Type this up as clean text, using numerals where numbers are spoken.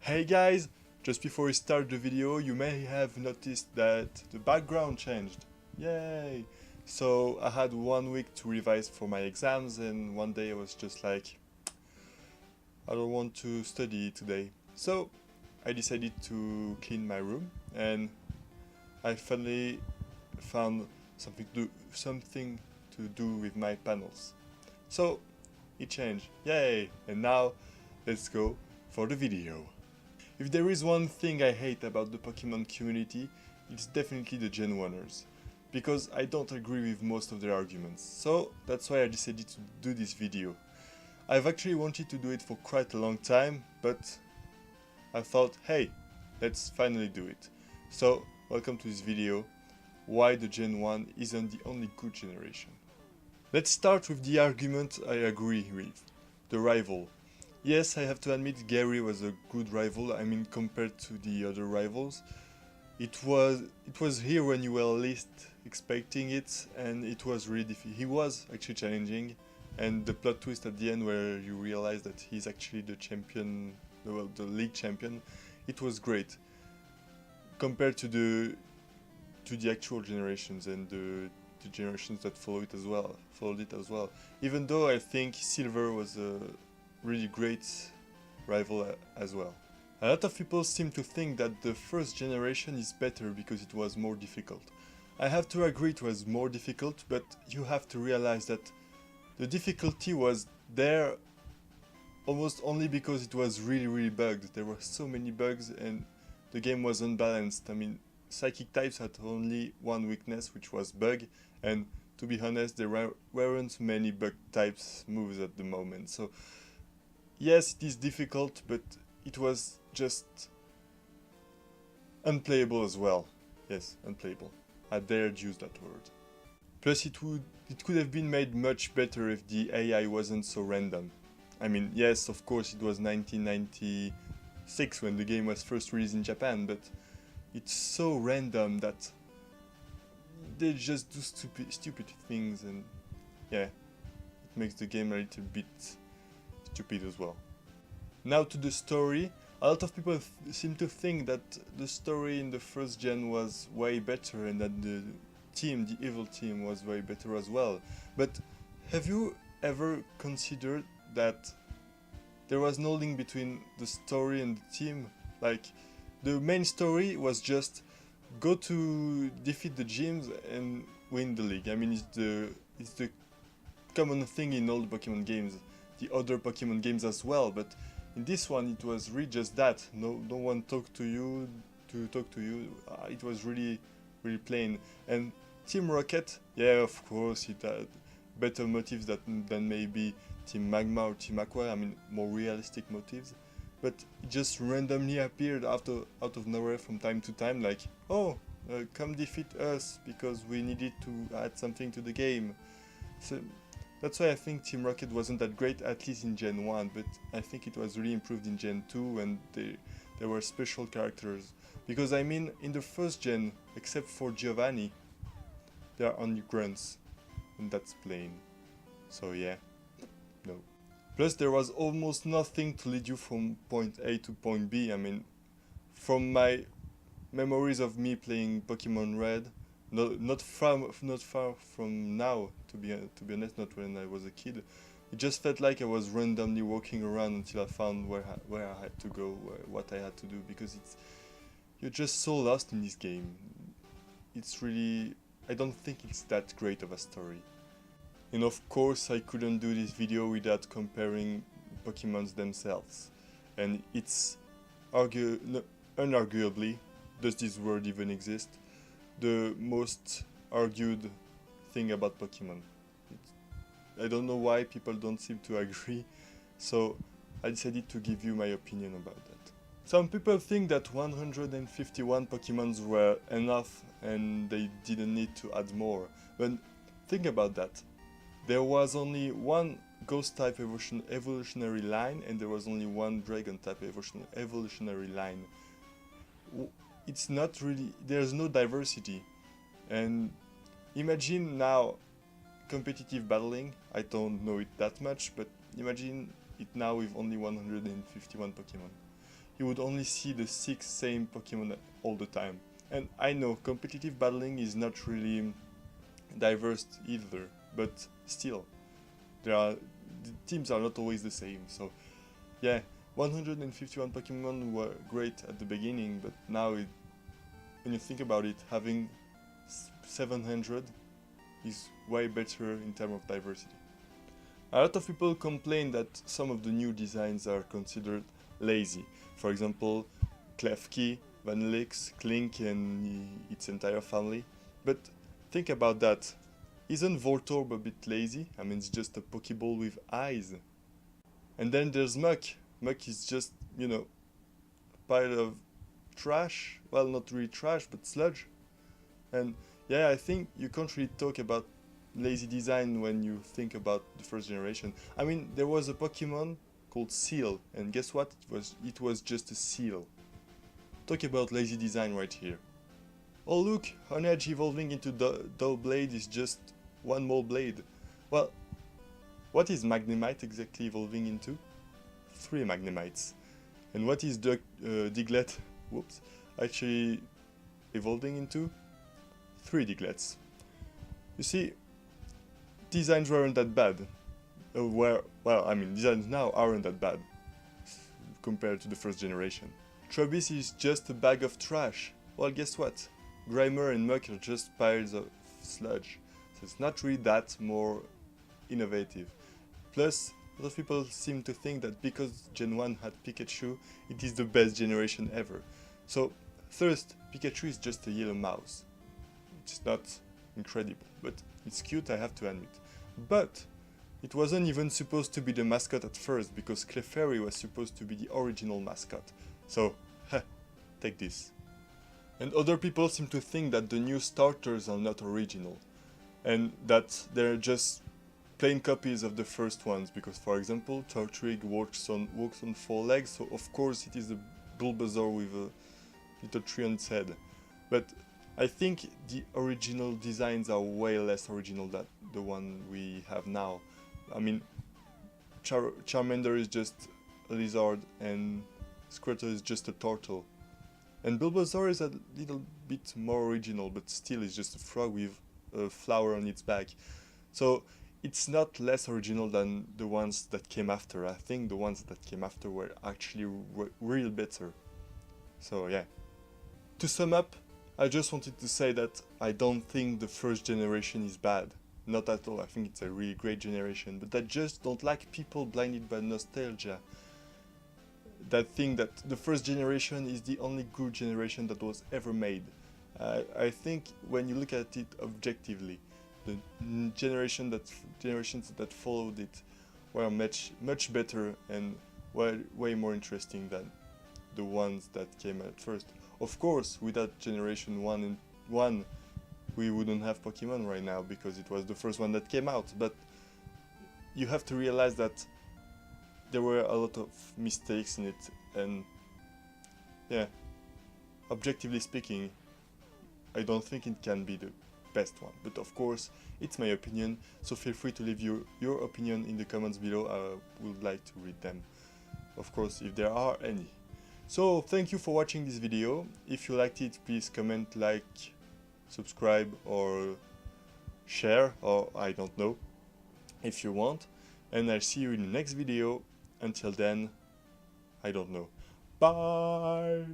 Hey guys, just before we start the video, you may have noticed that the background changed. Yay! So I had 1 week to revise for my exams and one day I was just like, I don't want to study today. So I decided to clean my room and I finally found something to do with my panels. So it changed. Yay! And now let's go for the video. If there is one thing I hate about the Pokemon community, it's definitely the Gen1ers, because I don't agree with most of their arguments, so that's why I decided to do this video. I've actually wanted to do it for quite a long time, but I thought, hey, let's finally do it. So, welcome to this video, why the Gen 1 isn't the only good generation. Let's start with the argument I agree with, the rival. Yes, I have to admit Gary was a good rival. I mean, compared to the other rivals, it was here when you were least expecting it, and it was really he was actually challenging, and the plot twist at the end where you realize that he's actually the champion, well, the league champion, it was great compared to the actual generations and the generations that followed it as well. Even though I think Silver was a really great rival as well. A lot of people seem to think that the first generation is better because it was more difficult. I have to agree it was more difficult, but you have to realize that the difficulty was there almost only because it was really bugged. There were so many bugs and the game was unbalanced. I mean, psychic types had only one weakness, which was bug, and to be honest, there weren't many bug types moves at the moment. So yes, it is difficult, but it was just unplayable as well. Yes, unplayable. I dared use that word. Plus, it could have been made much better if the AI wasn't so random. I mean, yes, of course, it was 1996 when the game was first released in Japan, but it's so random that they just do stupid things, and yeah, it makes the game a little bit stupid as well. Now to the story. A lot of people seem to think that the story in the first gen was way better and that the evil team was way better as well. But have you ever considered that there was no link between the story and the team? Like, the main story was just go to defeat the gyms and win the league. I mean, it's the common thing in all the Pokemon games, the other Pokemon games as well, but in this one it was really just that. No one talked to you to talk to you. It was really plain. And Team Rocket, yeah, of course it had better motives than maybe Team Magma or Team Aqua. I mean, more realistic motives. But it just randomly appeared out of nowhere from time to time, like, oh, come defeat us because we needed to add something to the game. So that's why I think Team Rocket wasn't that great, at least in Gen 1, but I think it was really improved in Gen 2 and there were special characters. Because I mean, in the first gen, except for Giovanni, there are only grunts, and that's plain. So yeah, no. Plus there was almost nothing to lead you from point A to point B. I mean, from my memories of me playing Pokemon Red, not far from now, to be honest, not when I was a kid. It just felt like I was randomly walking around until I found where I had to go, what I had to do, because you're just so lost in this game. It's really, I don't think it's that great of a story. And of course I couldn't do this video without comparing Pokemons themselves. And it's unarguably, does this word even exist, the most argued thing about Pokemon. I don't know why people don't seem to agree, so I decided to give you my opinion about that. Some people think that 151 Pokemons were enough and they didn't need to add more, but think about that. There was only one Ghost type evolutionary line and there was only one Dragon type evolutionary line. It's not really, there's no diversity. And imagine now competitive battling. I don't know it that much, but imagine it now with only 151 Pokemon. you would only see the 6 same Pokemon all the time. And I know competitive battling is not really diverse either, but still, the teams are not always the same. So yeah, 151 Pokemon were great at the beginning, but now when you think about it, having 700 is way better in terms of diversity. A lot of people complain that some of the new designs are considered lazy. For example, Klefki, Vanillix, Klink and its entire family. But think about that. Isn't Voltorb a bit lazy? I mean, it's just a Pokeball with eyes. And then there's Muck. Muck is just, you know, a pile of trash. Well, not really trash, but sludge. And yeah, I think you can't really talk about lazy design when you think about the first generation. I mean, there was a Pokemon called Seal, and guess what? It was just a seal. Talk about lazy design right here. Oh look, Honedge evolving into Doublade is just one more blade. Well, what is Magnemite exactly evolving into? 3 Magnemites. And what is Diglett, whoops, actually evolving into? 3 Diglets. You see, designs weren't that bad. Designs now aren't that bad compared to the first generation. Trubbish is just a bag of trash. Well, guess what? Grimer and Muck are just piles of sludge. So it's not really that more innovative. Plus, a lot of people seem to think that because Gen 1 had Pikachu, it is the best generation ever. So, first, Pikachu is just a yellow mouse. It's not incredible, but it's cute, I have to admit. But it wasn't even supposed to be the mascot at first, because Clefairy was supposed to be the original mascot. So, take this. And other people seem to think that the new starters are not original, and that they're just plain copies of the first ones, because for example, Tortrig walks on 4 legs, so of course it is a Bulbasaur with a little tree on its head. But I think the original designs are way less original than the one we have now. I mean, Charmander is just a lizard and Squirtle is just a turtle. And Bulbasaur is a little bit more original, but still is just a frog with a flower on its back. So it's not less original than the ones that came after. I think the ones that came after were actually real better. So yeah. To sum up, I just wanted to say that I don't think the first generation is bad. Not at all, I think it's a really great generation, but I just don't like people blinded by nostalgia that think that the first generation is the only good generation that was ever made. I think when you look at it objectively, the generations that followed it were much better and were way more interesting than the ones that came at first. Of course, without generation 1 we wouldn't have Pokemon right now because it was the first one that came out, but you have to realize that there were a lot of mistakes in it, and yeah, objectively speaking, I don't think it can be the best one, but of course it's my opinion, so feel free to leave your opinion in the comments below. I would like to read them, of course, if there are any. So thank you for watching this video. If you liked it, please comment, like, subscribe or share, or I don't know, if you want, and I'll see you in the next video. Until then, I don't know. Bye!